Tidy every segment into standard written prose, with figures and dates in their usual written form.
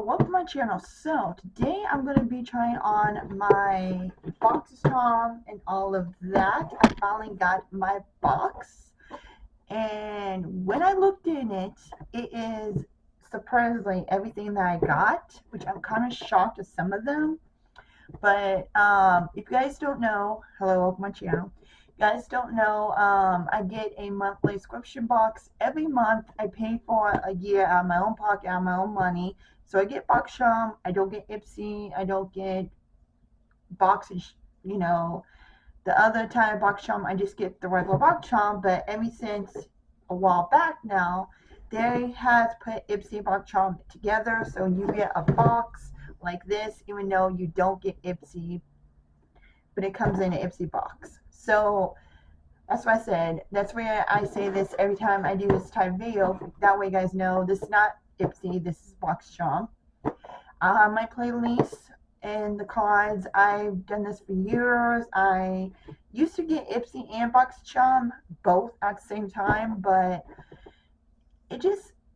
welcome to my channel. So today I'm going to be trying on my boxycharm and all of that. I finally got my box, and when I looked in it, it is surprisingly everything that I got, which I'm kind of shocked at some of them. But if you guys don't know, hello, welcome to my channel. If you guys don't know, I get a monthly subscription box every month. I pay for a year out of my own pocket, out of my own money. So I get boxycharm. I don't get Ipsy. I don't get boxes, the other type of boxycharm. I just get the regular boxycharm. But ever since a while back now, they has put Ipsy boxycharm together, so you get a box like this, even though you don't get Ipsy, but it comes in an Ipsy box. So that's why I said, that's where I say this every time I do this type of video. That way you guys know this is not Ipsy, this is boxycharm. I'll have my playlist and the cards. I've done this for years. I used to get Ipsy and boxycharm both at the same time, but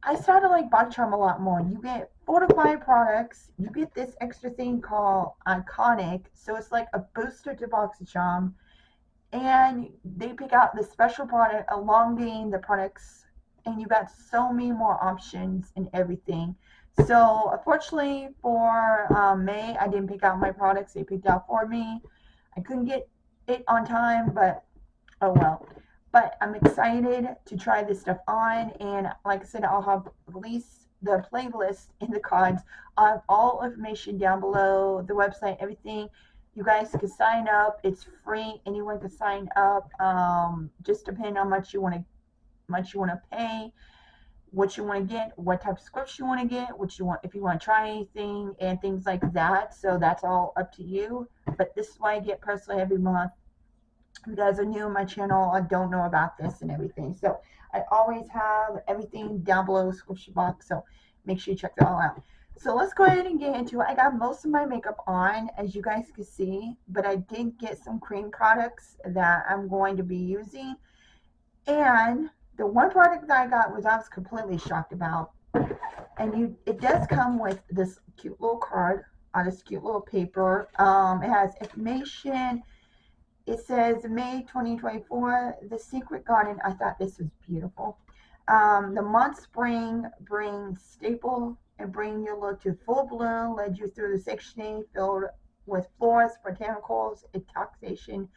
I started like boxycharm a lot more. You get 4 to 5 products. You get this extra thing called Iconic, so it's like a booster to boxycharm, and they pick out the special product elongating the products, and you got so many more options and everything. So unfortunately for May, I didn't pick out my products. They picked out for me. I couldn't get it on time, but oh well. But I'm excited to try this stuff on, and like I said, I'll have at least the playlist in the cards. I'll have all information down below, the website, everything. You guys can sign up. It's free. Anyone can sign up. Just depending on how much you want to pay, what you want to get, what type of scripts you want to get, what you want, if you want to try anything and things like that. So that's all up to you. But this is what I get personally every month. If you guys are new on my channel, I don't know about this and everything. So I always have everything down below the description box. So make sure you check that all out. So let's go ahead and get into it. I got most of my makeup on, as you guys can see, but I did get some cream products that I'm going to be using. And the one product that I got was I was completely shocked about. And it does come with this cute little card on this cute little paper. It has information. It says May 2024, The Secret Garden. I thought this was beautiful. The month spring brings staple and bring your look to full bloom, led you through the section filled with forests, botanicals, intoxication,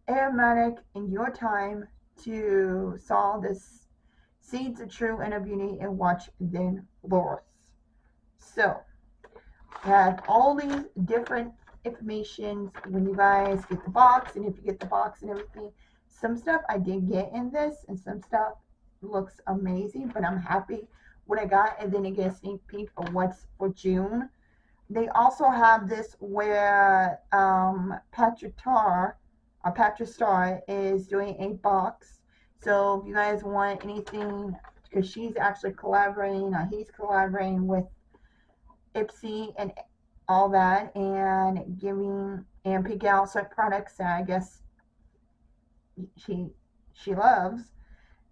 aromatic in your time to sow the seeds of true inner beauty and watch them flourish. So, I have all these different information when you guys get the box, and if you get the box and everything. Some stuff I did get in this, and some stuff looks amazing, but I'm happy what I got. And then it gets a sneak peek of what's for June. They also have this where Patrick Star is doing a box. So if you guys want anything, because she's actually collaborating, or he's collaborating with Ipsy and all that, and giving and pick out certain products that I guess she loves.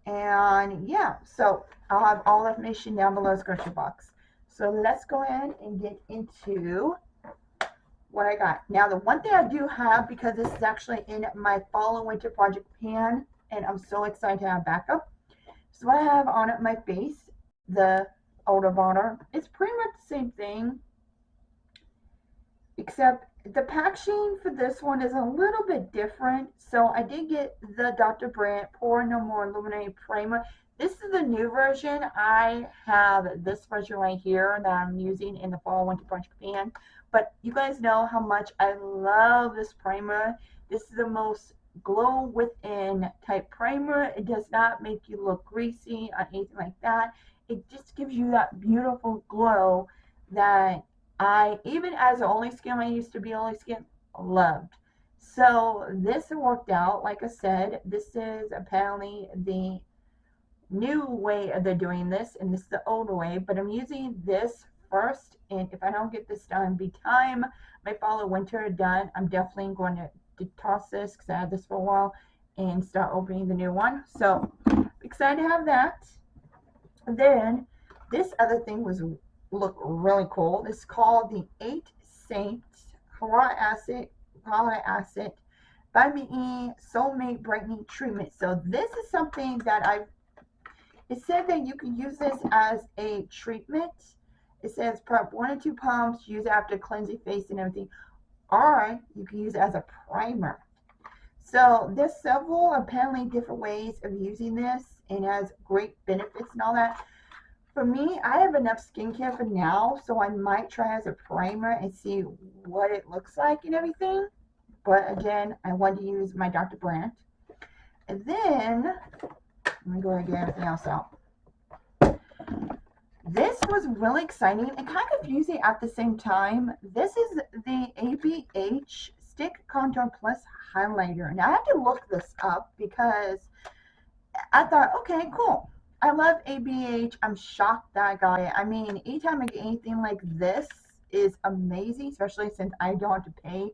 And yeah, so I'll have all the information down below the description box. So let's go ahead and get into what I got. Now, the one thing I do have, because this is actually in my fall and winter project pan, and I'm so excited to have backup. So I have on my face the older water. It's pretty much the same thing, except the packaging for this one is a little bit different. So I did get the Dr. Brandt Pore No More Illuminating Primer. This is the new version. I have this version right here that I'm using in the fall winter project pan. But you guys know how much I love this primer. This is the most glow within type primer. It does not make you look greasy or anything like that. It just gives you that beautiful glow that I, even as only skin, I used to be only skin, loved. So this worked out. Like I said, this is apparently the new way of they're doing this, and this is the older way, but I'm using this first, and if I don't get this done by time my fall or winter done, I'm definitely going to toss this, because I had this for a while, and start opening the new one. So excited to have that. Then this other thing was look really cool. It's called the 8 Saints Hyaluronic Acid Vitamin E Soulmate Brightening Treatment. So this is something that it said that you can use this as a treatment. It says prep 1 or 2 pumps, use after cleansing face and everything. Or you can use it as a primer. So there's several apparently different ways of using this, and it has great benefits and all that. For me, I have enough skincare for now, so I might try as a primer and see what it looks like and everything. But again, I want to use my Dr. Brandt. And then, let me go ahead and get everything else out. This was really exciting and kind of confusing at the same time. This is the ABH Stick Contour Plus Highlighter. Now, I had to look this up because I thought, okay, cool. I love ABH. I'm shocked that I got it. I mean, anytime I get anything like this is amazing, especially since I don't have to pay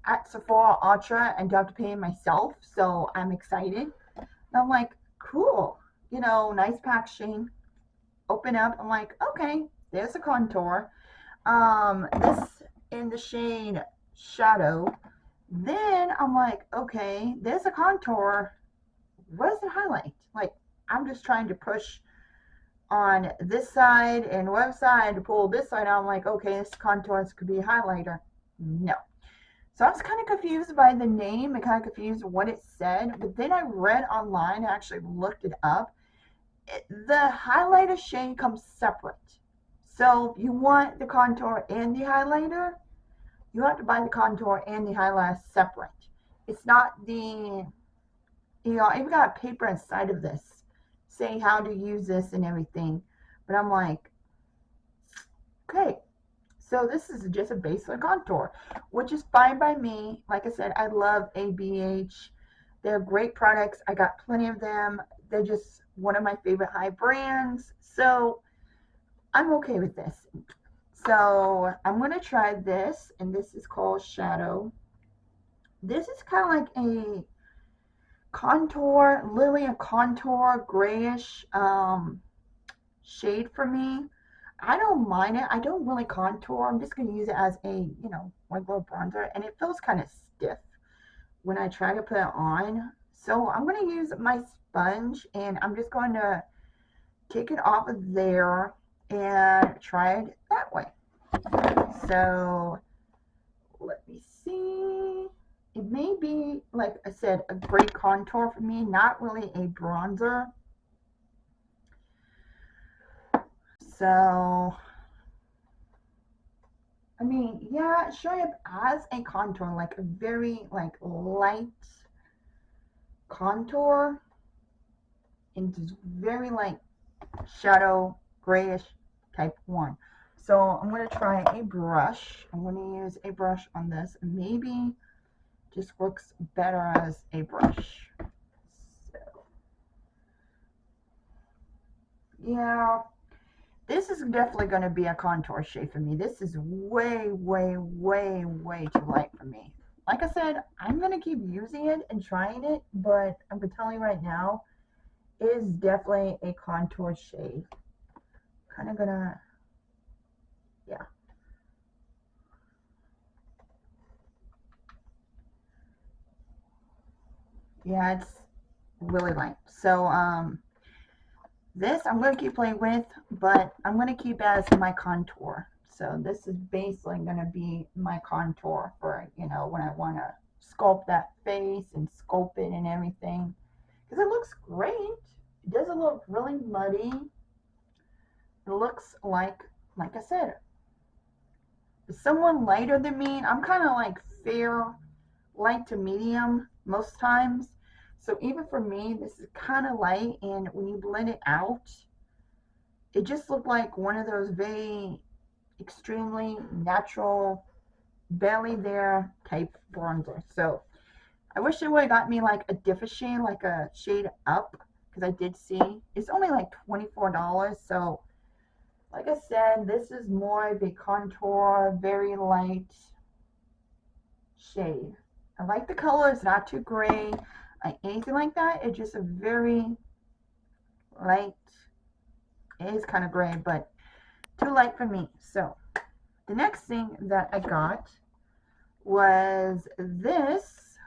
at Sephora Ulta and don't have to pay myself. So I'm excited. And I'm like, cool. You know, nice packaging. Open up. I'm like, okay, there's a contour. This in the shade Shadow. Then I'm like, okay, there's a contour. Where's the highlight? Like, I'm just trying to push on this side and web side to pull this side out. I'm like, okay, this contour could be a highlighter. No. So I was kind of confused by the name and kind of confused what it said. But then I read online, I actually looked it up. The highlighter shade comes separate. So if you want the contour and the highlighter, you have to buy the contour and the highlighter separate. It's not the, you know, I even got a paper inside of this saying how to use this and everything. But I'm like, okay, so this is just a basic contour, which is fine by me. Like I said, I love ABH. They're great products. I got plenty of them. They're just one of my favorite high brands. So I'm okay with this. So I'm going to try this, and this is called Shadow. This is kind of like a contour, literally a contour grayish shade for me. I don't mind it. I don't really contour. I'm just going to use it as a, you know, regular bronzer, and it feels kind of stiff when I try to put it on. So I'm going to use my sponge, and I'm just going to take it off of there and try it that way. So let me see. It may be, like I said, a great contour for me, not really a bronzer. So, I mean, yeah, showing up as a contour, like a very like light contour, and just very like shadow grayish type one. So I'm going to try a brush. I'm going to use a brush on this. Maybe just works better as a brush. So, yeah, this is definitely going to be a contour shade for me. This is way, way, way, way too light for me. Like I said, I'm going to keep using it and trying it, but I'm going to tell you right now, it is definitely a contour shade. Kind of going to, yeah. Yeah, it's really light. So, this I'm going to keep playing with, but I'm going to keep as my contour. So this is basically going to be my contour for, you know, when I want to sculpt that face and sculpt it and everything. Because it looks great. It doesn't look really muddy. It looks like I said, someone lighter than me. I'm kind of like fair, light to medium most times. So even for me, this is kind of light, and when you blend it out, it just looked like one of those very extremely natural, barely there type bronzer. So I wish it would have got me like a different shade, like a shade up, because I did see it's only like $24. So like I said, this is more of a contour, very light shade. I like the color. It's not too gray, anything like that. It's just a very light. It is kind of gray, but too light for me. So the next thing that I got was this,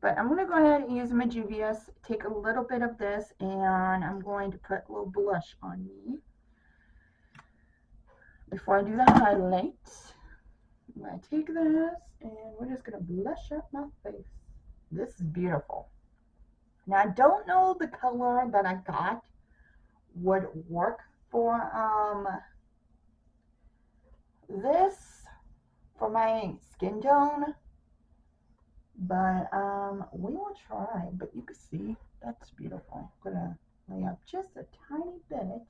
but I'm going to go ahead and use my Juvias, take a little bit of this, and I'm going to put a little blush on me before I do the highlights. I'm going to take this and we're just going to blush up my face. This is beautiful. Now I don't know the color that I got would work for this for my skin tone, but we will try. But you can see that's beautiful. I'm gonna lay up just a tiny bit.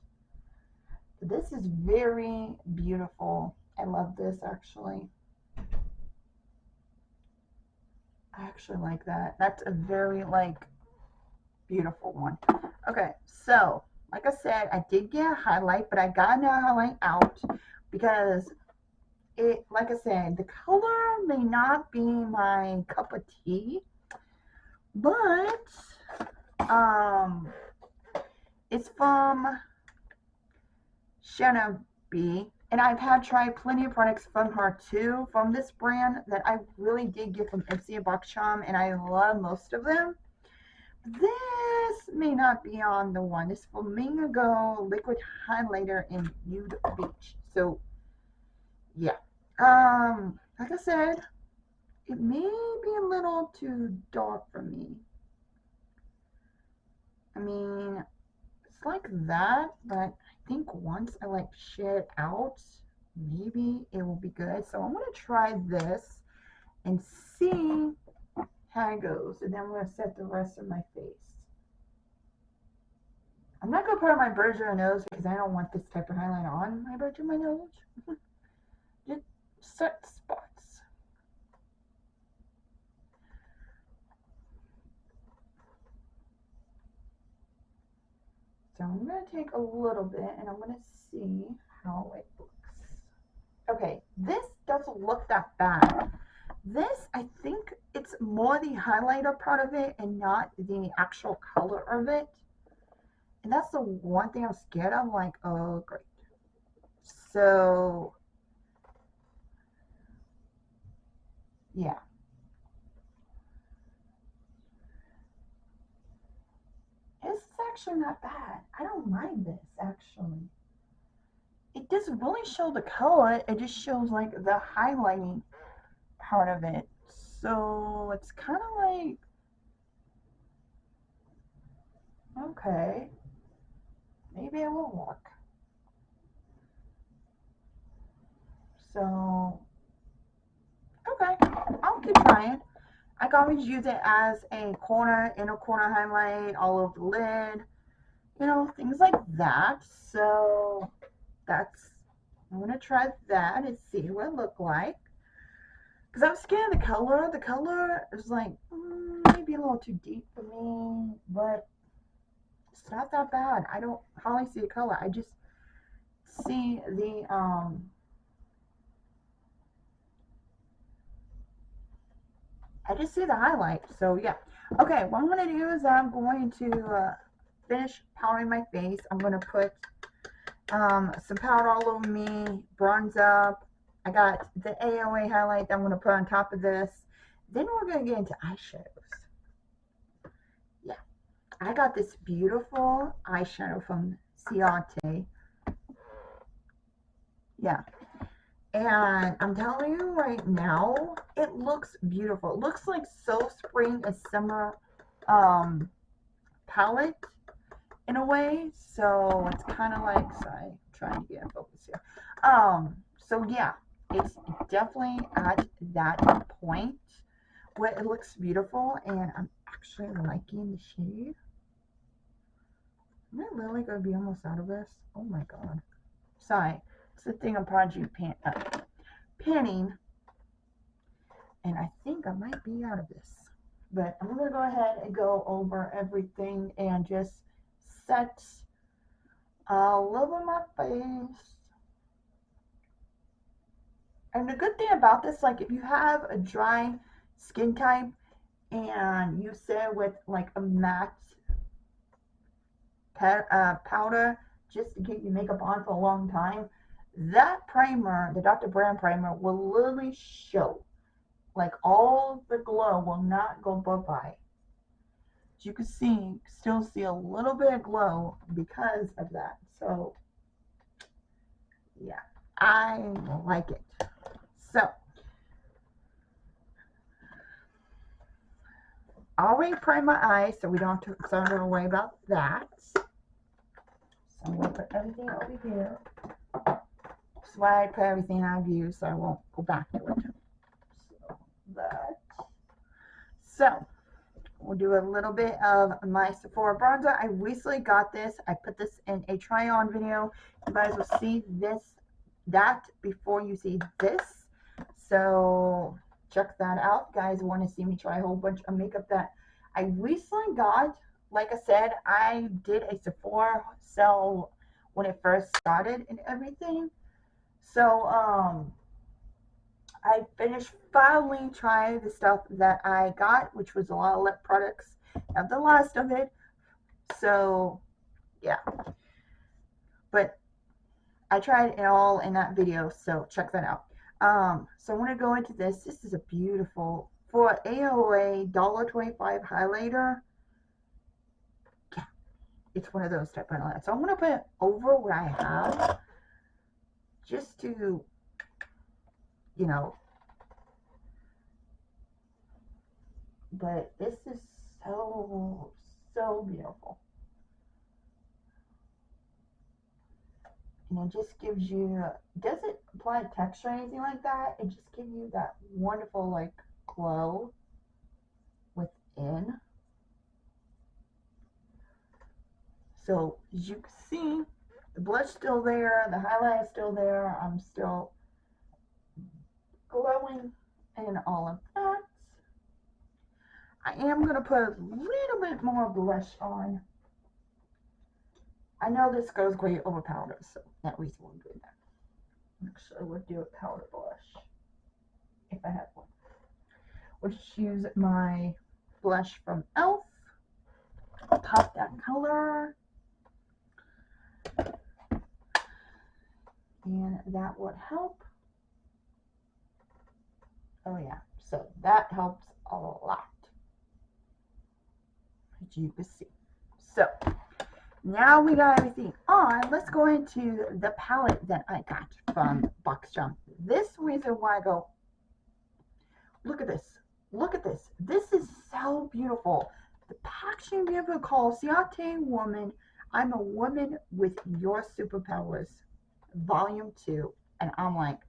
This is very beautiful. I love this actually. I actually like that. That's a very like beautiful one. Okay, so like I said, I did get a highlight, but I got a highlight out because it, like I said, the color may not be my cup of tea, but it's from Shaina, and I've had tried plenty of products from her too, from this brand that I really did get from Ipsy boxycharm, and I love most of them. This may not be on the one. This Flamingo liquid highlighter in Nude Beach. So yeah, like I said, it may be a little too dark for me. I mean, it's like that, but I think once I like shade it out, maybe it will be good. So I'm gonna try this and see how it goes, and then I'm gonna set the rest of my face. I'm not gonna put on my bridge of my nose because I don't want this type of highlight on my bridge of my nose. Just set spots. So I'm gonna take a little bit and I'm gonna see how it looks. Okay, this doesn't look that bad. This, I think it's more the highlighter part of it and not the actual color of it. And that's the one thing I'm scared of, like, oh, great. So, yeah. It's actually not bad. I don't mind this, actually. It doesn't really show the color. It just shows, like, the highlighting part of it. So, it's kind of like, okay, maybe it will work. So, okay, I'll keep trying. I can always use it as a inner corner highlight all over the lid, you know, things like that. So that's, I'm gonna try that and see what it looks like. Because I'm scared of the color. The color is like maybe a little too deep for me, but it's not that bad. I don't hardly see the color. I just see the I just see the highlight. So yeah. Okay, what I'm going to do is I'm going to finish powdering my face. I'm going to put some powder all over me, bronze up. I got the AOA highlight that I'm going to put on top of this. Then we're going to get into eyeshadows. Yeah, I got this beautiful eyeshadow from Ciate. Yeah. And I'm telling you right now, it looks beautiful. It looks like so spring and summer palette in a way. So it's kind of like, sorry, I'm trying to get in focus here. So yeah, it's definitely at that point where it looks beautiful, and I'm actually liking the shade. Am I really gonna be almost out of this? Oh my god. Sorry, it's the thing I'm project panning, and I think I might be out of this. But I'm gonna go ahead and go over everything and just set all over my face. And the good thing about this, like if you have a dry skin type and use it with like a matte powder, just to keep your makeup on for a long time, that primer, the Dr. Brandt primer, will literally show. Like all the glow will not go bye-bye. As you can see, still see a little bit of glow because of that. So yeah, I like it. So I'll already prime my eyes so we don't have to, so I'm going to worry about that. So I'm going to put everything over here. That's why I put everything I've used so I won't go back to it. So that. So we'll do a little bit of my Sephora bronzer. I recently got this. I put this in a try-on video. You guys will see that before you see this. So check that out. You guys want to see me try a whole bunch of makeup that I recently got. Like I said, I did a Sephora sale when it first started and everything. So I finished finally trying the stuff that I got, which was a lot of lip products, not the last of it. So yeah, but I tried it all in that video, so check that out. So I want to go into this. This is a beautiful, for AOA $1.25 highlighter. Yeah, it's one of those type of highlights. So I'm going to put it over what I have, just to, you know, but this is so beautiful. And it just gives you, doesn't apply texture or anything like that. It just gives you that wonderful like glow within. So as you can see, the blush still there, the highlight is still there. I'm still glowing and all of that. I am going to put a little bit more blush on. I know this goes great over powder, so that reason we'll do that. Actually, we'll do a powder blush if I have one. We'll just use my blush from e.l.f. Pop that color. And that would help. Oh yeah, so that helps a lot, as you can see. So now we got everything on. Let's go into the palette that I got from boxycharm. This reason why I go, look at this. Look at this. This is so beautiful. The packaging beautiful called Ciate Woman. I'm a woman with your superpowers. Volume 2. And I'm like,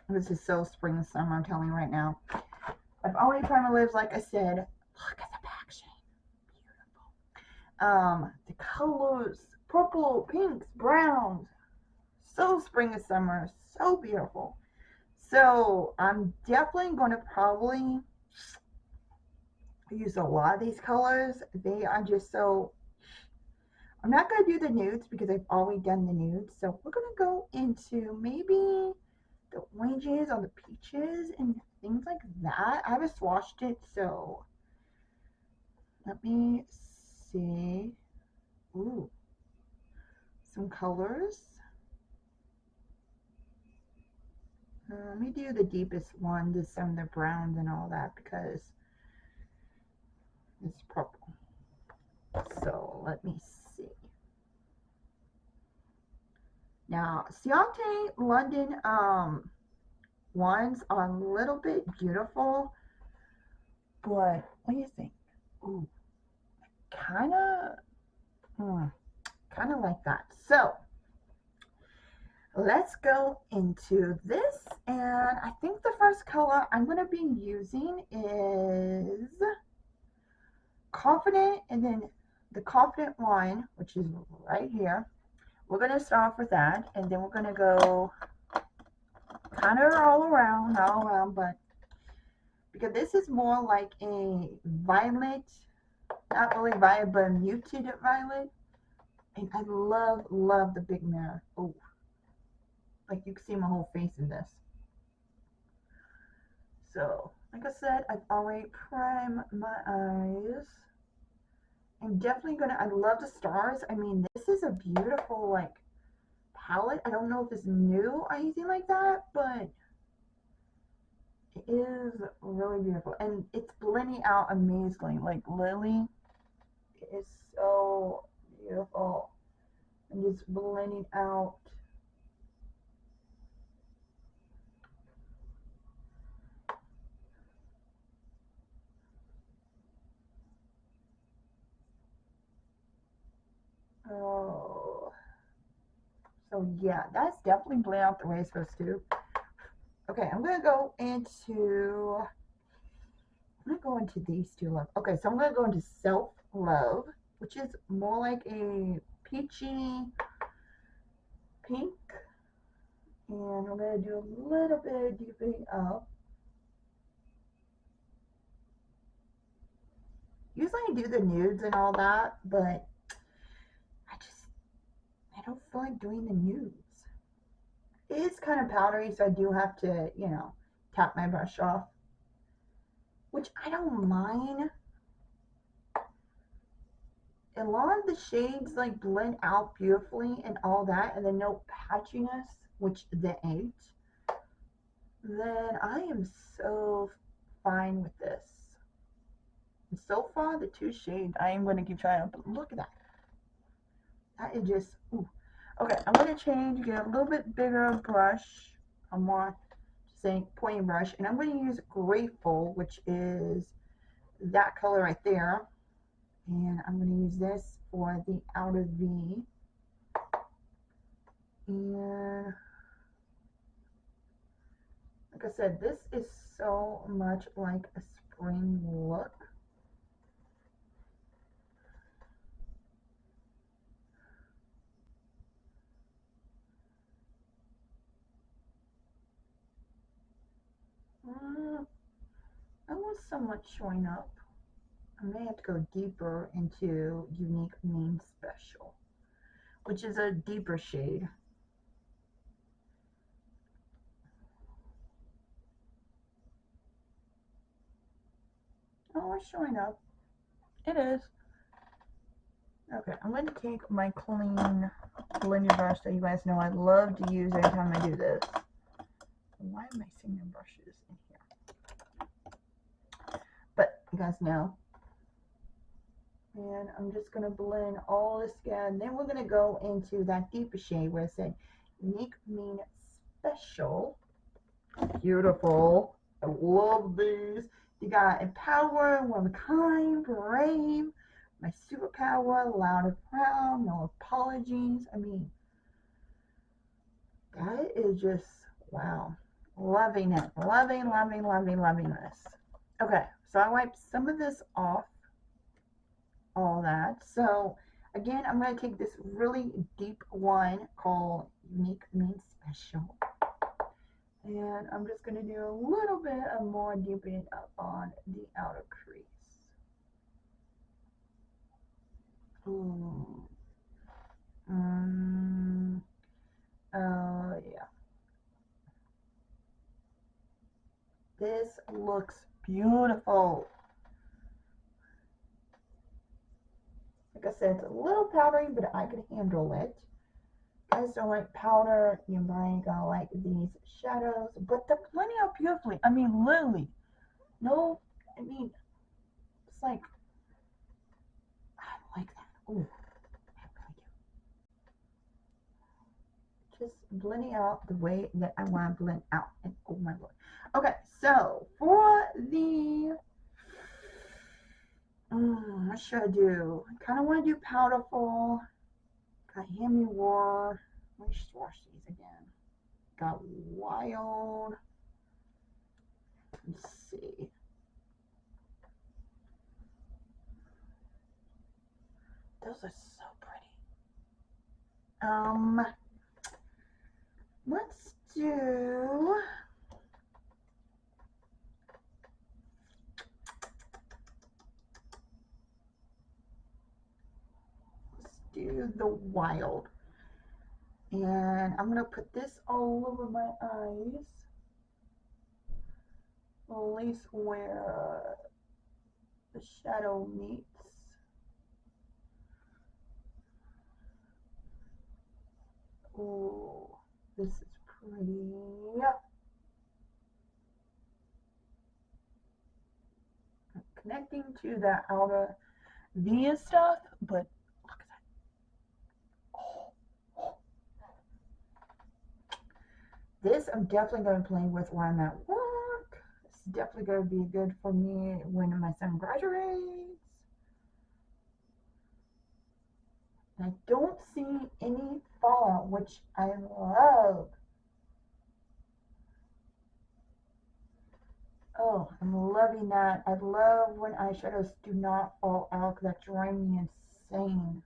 this is so spring and summer, I'm telling you right now. I've already primed my lips, like I said. Look at the packaging. Beautiful. The colors, purple, pinks, browns. So spring and summer. So beautiful. So I'm definitely going to probably use a lot of these colors. They are just so, I'm not going to do the nudes because I've already done the nudes. So we're going to go into maybe the oranges or the peaches and things like that. I haven't swatched it, so let me see. Ooh, some colors. Let me do the deepest one, the some of the browns and all that, because it's purple. So let me see. Now, Ciate London ones are a little bit beautiful, but what do you think? Ooh, kind of like that. So let's go into this, and I think the first color I'm going to be using is Confident, and then the Confident one, which is right here. We're going to start off with that, and then we're going to go kind of all around, but because this is more like a violet, not really violet, but a muted violet. And I love the big mirror. Oh, like you can see my whole face in this. So, like I said, I've already primed my eyes. I'm definitely gonna, I love the stars. I mean, this is a beautiful, like, palette. I don't know if it's new or anything like that, but it is really beautiful. And it's blending out amazingly. Like, Lily is so beautiful. And just blending out. Oh. So yeah, that's definitely blend out the way it's supposed to. Okay, I'm gonna go into these two love. Okay, so I'm gonna go into self love, which is more like a peachy pink, and I'm gonna do a little bit of deepening up. Usually I do the nudes and all that, but I don't feel like doing the nudes. It is kind of powdery, so I do have to, tap my brush off, which I don't mind. A lot of the shades like blend out beautifully and all that, and then no patchiness, which they ain't. Then I am so fine with this. And so far, the two shades I am going to keep trying. But look at that. That is just, ooh. Okay, I'm going to change, get a little bit bigger brush, a more, say, pointy brush, and I'm going to use Grateful, which is that color right there. And I'm going to use this for the outer V. And like I said, this is so much like a spring look. I want so much showing up. I may have to go deeper into Unique Mean Special, which is a deeper shade. Oh, it's showing up. It is. Okay, I'm going to take my clean blending brush that you guys know I love to use every time I do this. Why am I seeing the brushes in here? But you guys know. And I'm just going to blend all this again. Then we're going to go into that deeper shade where it said Unique Mean Special. Beautiful. I love these. You got Empower, One of a Kind, Brave, My Superpower, Loud and Proud, No Apologies. I mean, that is just, wow. Loving it. Loving, loving, loving, loving this. Okay, so I wiped some of this off, all that. So, again, I'm going to take this really deep one called Unique Mean Special. And I'm just going to do a little bit of more deepening up on the outer crease. Ooh. Yeah. This looks beautiful. Like I said, it's a little powdery, but I can handle it. Guys don't like powder, you might gonna like these shadows, but they're blending out beautifully. I mean, literally. No, I mean, it's like, I like that. Ooh, I really do. Just blending out the way that I want to blend out. And oh my lord. Okay, so for the, what should I do? I kind of want to do Powderful. Got Hammy War. Let me swatch these again. Got Wild. Let's see. Those are so pretty. Let's do the Wild. And I'm gonna put this all over my eyes. At least where the shadow meets. Ooh, this is pretty. Connecting to the outer V stuff, but look at that. Oh. This I'm definitely going to play with while I'm at work. It's definitely going to be good for me when my son graduates. I don't see any fallout, which I love. Oh, I'm loving that. I love when eyeshadows do not fall out because that drives me insane.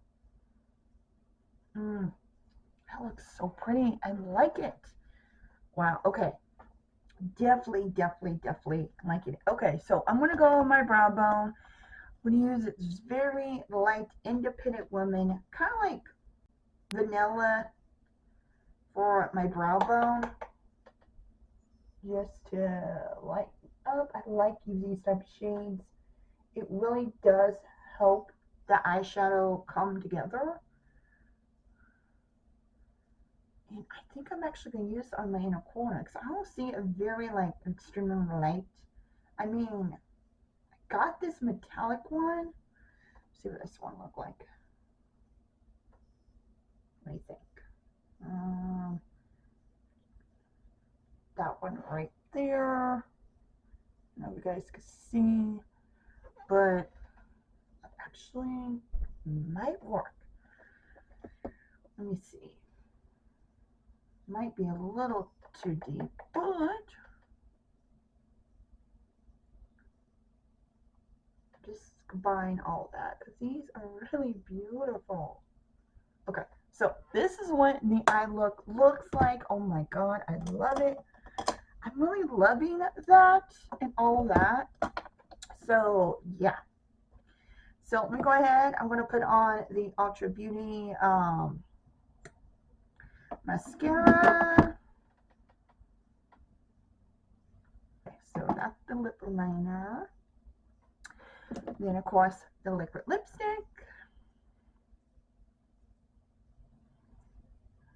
That looks so pretty. I like it. Wow, okay. Definitely like it. Okay, so I'm going to go on my brow bone. I'm going to use this very light Independent Woman, kind of like vanilla for my brow bone. Just to lighten up. I like using these type of shades. It really does help the eyeshadow come together. And I think I'm actually going to use it on my inner corner because I don't see a very like extremely light. I mean, I got this metallic one. Let's see what this one look like. What do you think? That one right there. I don't know if you guys can see, but actually might work. Let me see. Might be a little too deep, but just combine all that because these are really beautiful. Okay, so this is what the eye look looks like. Oh my god, I love it. I'm really loving that and all that. So yeah. So let me go ahead. I'm going to put on the Ultra Beauty mascara. Okay, so that's the lip liner. Then of course the liquid lipstick.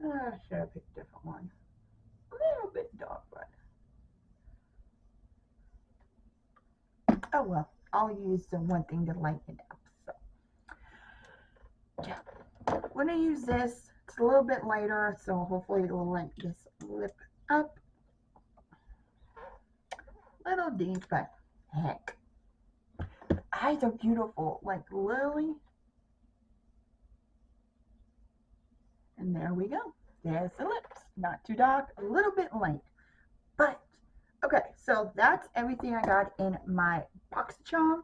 I should have picked a different one. A little bit dark, but oh well. I'll use the one thing to lighten it up. So yeah, we're gonna use this. It's a little bit lighter, so hopefully it will light this lip up. Little deep, but heck, eyes are beautiful, like lily. And there we go. There's the lips. Not too dark, a little bit light. But, okay, so that's everything I got in my boxycharm.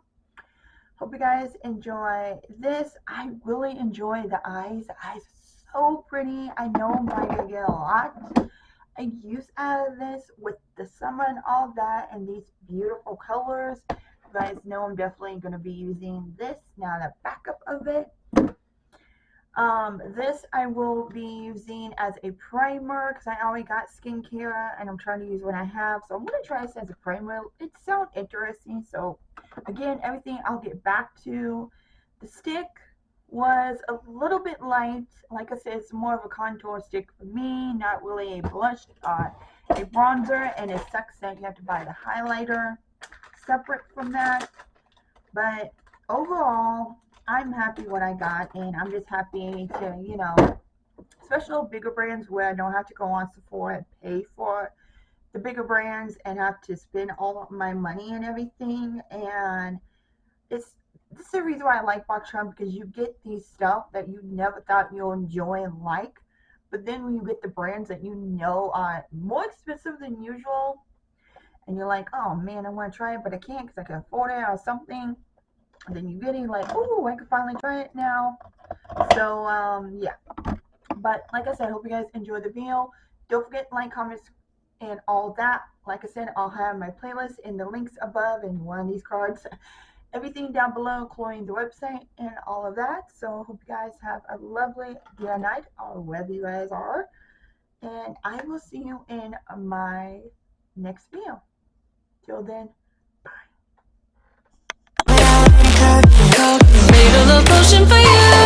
Hope you guys enjoy this. I really enjoy the eyes. The eyes are so pretty. I know I'm probably going to get a lot I use out of this with the summer and all that and these beautiful colors. You guys know I'm definitely going to be using this now, the backup of it. This I will be using as a primer because I already got skincare and I'm trying to use what I have. So I'm going to try this as a primer. It sounds interesting. So again, everything I'll get back to. The stick was a little bit light. Like I said, it's more of a contour stick for me, not really a blush, a bronzer, and it sucks that you have to buy the highlighter separate from that. But overall, I'm happy what I got, and I'm just happy to, you know, especially bigger brands where I don't have to go on Sephora and pay for the bigger brands and have to spend all of my money and everything. And this is the reason why I like boxycharm, because you get these stuff that you never thought you'll enjoy and like, but then when you get the brands that you know are more expensive than usual, and you're like, oh man, I want to try it, but I can't because I can afford it or something. And then you get it like, oh, I can finally try it now. So yeah, but like I said, I hope you guys enjoyed the video. Don't forget to like, comments, and all that. Like I said, I'll have my playlist in the links above and one of these cards, everything down below, including the website and all of that. So hope you guys have a lovely day or night, or wherever you guys are, and I will see you in my next video. Till then, bye. Made a little potion for you.